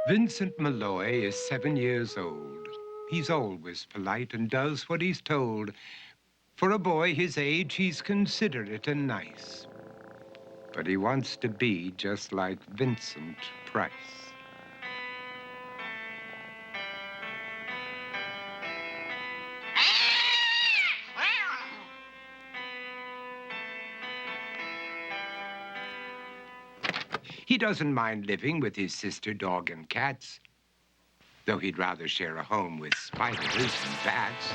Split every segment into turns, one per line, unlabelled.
Vincent Malой is 7 years old. He's always polite and does what he's told. For a boy his age, he's considerate and nice. But he wants to be just like Vincent Praice. He doesn't mind living with his sister, dog, and cats, though he'd rather share a home with spiders and bats.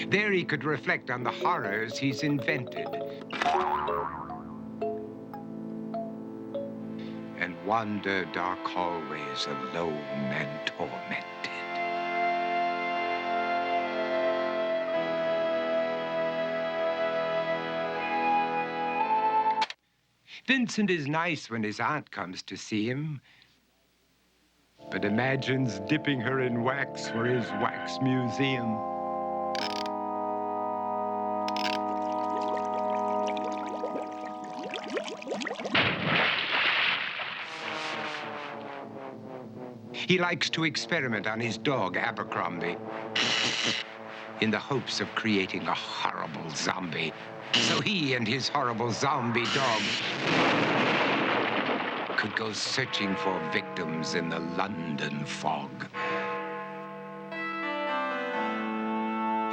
There he could reflect on the horrors he's invented and wander dark hallways alone and tormented. Vincent is nice when his aunt comes to see him, but imagines dipping her in wax for his wax museum. He likes to experiment on his dog, Abercrombie, in the hopes of creating a horrible zombie. So he and his horrible zombie dog could go searching for victims in the London fog.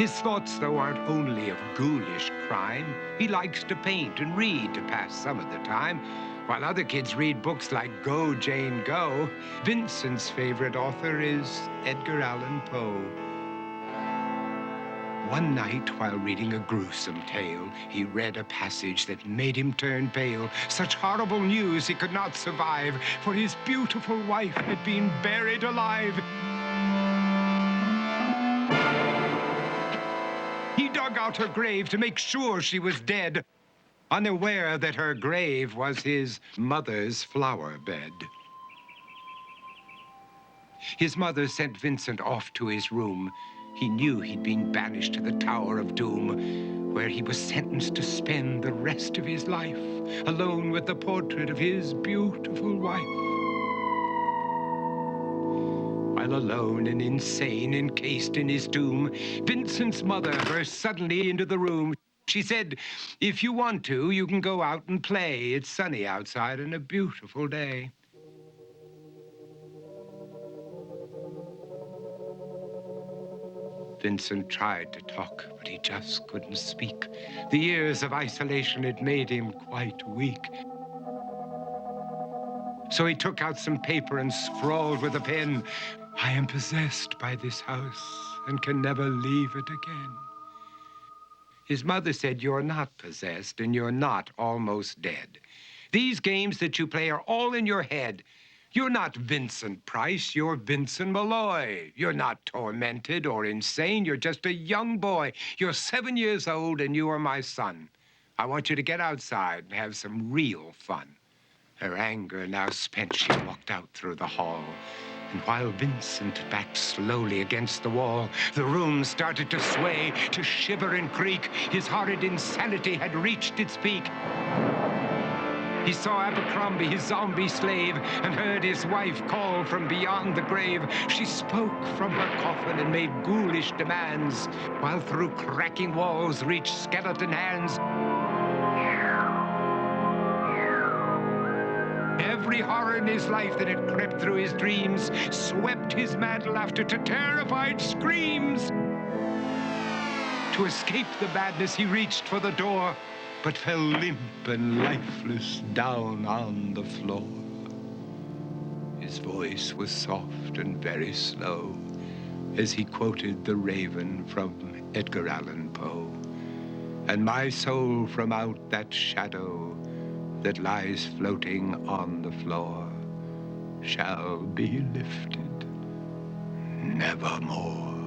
His thoughts, though, aren't only of ghoulish crime. He likes to paint and read to pass some of the time. While other kids read books like Go, Jane, Go, Vincent's favorite author is Edgar Allan Poe. One night, while reading a gruesome tale, he read a passage that made him turn pale. Such horrible news he could not survive, for his beautiful wife had been buried alive. He dug out her grave to make sure she was dead, unaware that her grave was his mother's flower bed. His mother sent Vincent off to his room. He knew he'd been banished to the Tower of Doom, where he was sentenced to spend the rest of his life alone with the portrait of his beautiful wife. While alone and insane, encased in his tomb, Vincent's mother burst suddenly into the room. She said, "If you want to, you can go out and play. It's sunny outside and a beautiful day." Vincent tried to talk, but he just couldn't speak. The years of isolation had made him quite weak. So he took out some paper and scrawled with a pen, "I am possessed by this house and can never leave it again." His mother said, "You're not possessed and you're not almost dead. These games that you play are all in your head. You're not Vincent Praice, you're Vincent Malой. You're not tormented or insane, you're just a young boy. You're 7 years old and you are my son. I want you to get outside and have some real fun." Her anger now spent, she walked out through the hall. And while Vincent backed slowly against the wall, the room started to sway, to shiver and creak. His horrid insanity had reached its peak. He saw Abercrombie, his zombie slave, and heard his wife call from beyond the grave. She spoke from her coffin and made ghoulish demands, while through cracking walls reached skeleton hands. Every horror in his life that had crept through his dreams swept his mad laughter to terrified screams. To escape the madness, he reached for the door, but fell limp and lifeless down on the floor. His voice was soft and very slow as he quoted The Raven from Edgar Allan Poe. "And my soul from out that shadow that lies floating on the floor shall be lifted nevermore."